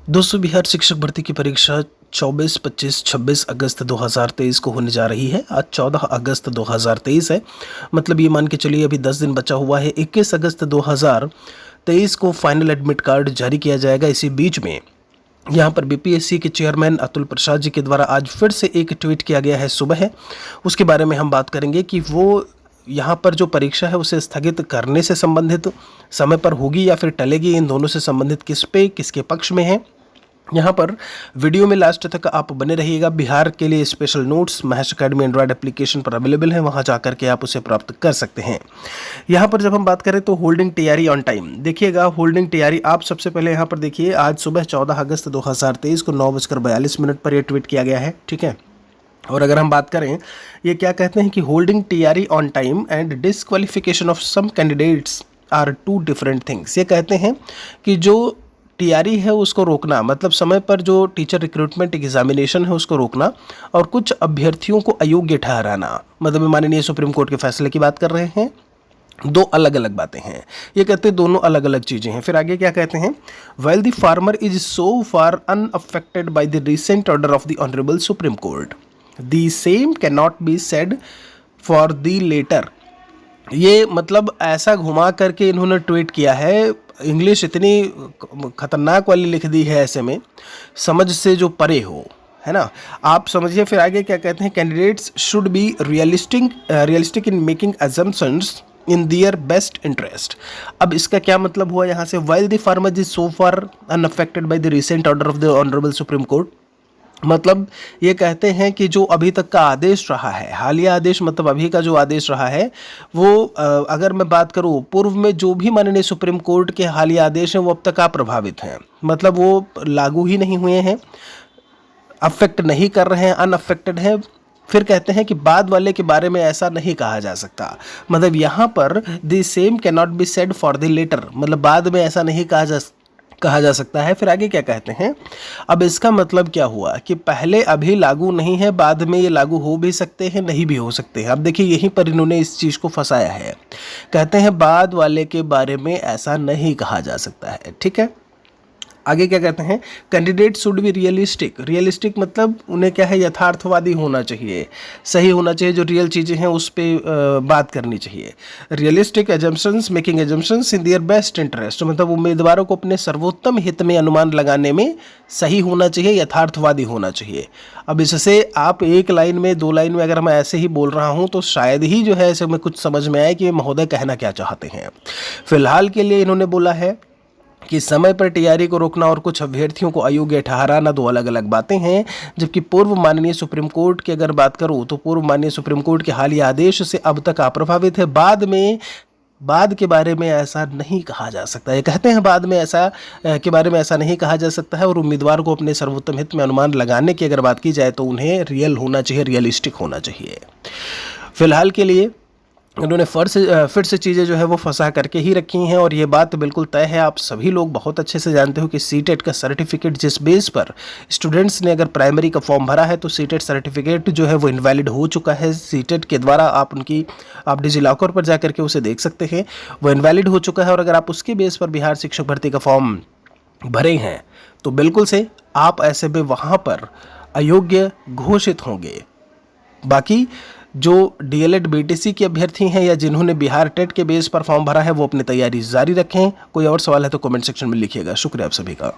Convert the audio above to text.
दोस्तों, बिहार शिक्षक भर्ती की परीक्षा 24, 25, 26 अगस्त 2023 को होने जा रही है। आज 14 अगस्त 2023 है। मतलब ये मान के चलिए अभी 10 दिन बचा हुआ है। 21 अगस्त 2023 को फाइनल एडमिट कार्ड जारी किया जाएगा। इसी बीच में यहाँ पर बीपीएससी के चेयरमैन अतुल प्रसाद जी के द्वारा आज फिर से एक ट्वीट किया गया है सुबह। उसके बारे में हम बात करेंगे कि वो यहाँ पर जो परीक्षा है उसे स्थगित करने से संबंधित समय पर होगी या फिर टलेगी, इन दोनों से संबंधित किसके पक्ष में है। यहाँ पर वीडियो में लास्ट तक आप बने रहिएगा। बिहार के लिए स्पेशल नोट्स महर्षि अकेडमी एंड्रॉयड एप्लीकेशन पर अवेलेबल है, वहाँ जाकर के आप उसे प्राप्त कर सकते हैं। यहाँ पर जब हम बात करें तो होल्डिंग तैयारी ऑन टाइम देखिएगा। होल्डिंग तैयारी आप सबसे पहले यहाँ पर देखिए, आज सुबह 14 अगस्त 2023 को 9:42 पर यह ट्वीट किया गया है, ठीक है। और अगर हम बात करें, ये क्या कहते हैं कि holding TRE on time and disqualification of some candidates are two different things. ये कहते हैं कि जो टीआरई है उसको रोकना, मतलब समय पर जो टीचर रिक्रूटमेंट एग्जामिनेशन है उसको रोकना, और कुछ अभ्यर्थियों को अयोग्य ठहराना, मतलब माननीय सुप्रीम कोर्ट के फैसले की बात कर रहे हैं। दो अलग अलग बातें हैं, ये कहते हैं दोनों अलग अलग चीज़ें हैं। फिर आगे क्या कहते हैं, well the former is so far unaffected by the recent order of the honourable Supreme Court, the same can not be said for the latter. ये मतलब ऐसा घुमा करके इन्होंने ट्वीट किया है, इंग्लिश इतनी खतरनाक वाली लिख दी है, ऐसे में समझ से जो परे हो, है ना। आप समझिए। फिर आगे क्या कहते हैं, candidates should be realistic in making assumptions in their best interest. अब इसका क्या मतलब हुआ यहाँ से, while the former is so far unaffected by the recent order of the honourable Supreme Court, मतलब ये कहते हैं कि जो अभी तक का आदेश रहा है, हालिया आदेश, मतलब अभी का जो आदेश रहा है वो अगर मैं बात करूँ, पूर्व में जो भी माननीय सुप्रीम कोर्ट के हालिया आदेश हैं वो अब तक अप्रभावित हैं, मतलब वो लागू ही नहीं हुए हैं, अफेक्ट नहीं कर रहे हैं, अनअफेक्टेड हैं। फिर कहते हैं कि बाद वाले के बारे में ऐसा नहीं कहा जा सकता, मतलब यहाँ पर the same can not be said for the latter, मतलब बाद में ऐसा नहीं कहा जा सकता है। फिर आगे क्या कहते हैं, अब इसका मतलब क्या हुआ कि पहले अभी लागू नहीं है, बाद में ये लागू हो भी सकते हैं, नहीं भी हो सकते हैं। अब देखिए यहीं पर इन्होंने इस चीज़ को फंसाया है, कहते हैं बाद वाले के बारे में ऐसा नहीं कहा जा सकता है, ठीक है। आगे क्या कहते हैं, कैंडिडेट शुड बी रियलिस्टिक मतलब उन्हें क्या है, यथार्थवादी होना चाहिए, सही होना चाहिए, जो रियल चीज़ें हैं उस पर बात करनी चाहिए। Realistic assumptions, making assumptions in their best interest, मतलब उम्मीदवारों को अपने सर्वोत्तम हित में अनुमान लगाने में सही होना चाहिए, यथार्थवादी होना चाहिए। अब इससे आप एक लाइन में, दो लाइन में अगर मैं ऐसे ही बोल रहा हूँ तो शायद ही जो है ऐसे में कुछ समझ में आए कि महोदय कहना क्या चाहते हैं। फिलहाल के लिए इन्होंने बोला है कि समय पर टीआरई को रोकना और कुछ अभ्यर्थियों को अयोग्य ठहराना दो अलग अलग बातें हैं। जबकि पूर्व माननीय सुप्रीम कोर्ट की अगर बात करूं तो पूर्व माननीय सुप्रीम कोर्ट के हालिया आदेश से अब तक अप्रभावित है। बाद के बारे में ऐसा नहीं कहा जा सकता। ये कहते हैं बाद में ऐसा के बारे में ऐसा नहीं कहा जा सकता है। और उम्मीदवार को अपने सर्वोत्तम हित में अनुमान लगाने की अगर बात की जाए तो उन्हें रियल होना चाहिए, रियलिस्टिक होना चाहिए। फिलहाल के लिए उन्होंने फिर से चीज़ें जो है वो फंसा करके ही रखी हैं। और ये बात बिल्कुल तय है, आप सभी लोग बहुत अच्छे से जानते हो कि सीटेट का सर्टिफिकेट जिस बेस पर स्टूडेंट्स ने अगर प्राइमरी का फॉर्म भरा है तो सीटेट सर्टिफिकेट जो है वो इनवैलिड हो चुका है। सीटेट के द्वारा आप डिजी लॉकर पर जा करके उसे देख सकते हैं, वो इनवैलिड हो चुका है। और अगर आप उसके बेस पर बिहार शिक्षक भर्ती का फॉर्म भरे हैं तो बिल्कुल से आप ऐसे में वहाँ पर अयोग्य घोषित होंगे। बाकी जो डीएलएड बीटीसी के अभ्यर्थी हैं या जिन्होंने बिहार टेट के बेस पर फॉर्म भरा है वो अपनी तैयारी जारी रखें। कोई और सवाल है तो कमेंट सेक्शन में लिखिएगा। शुक्रिया आप सभी का।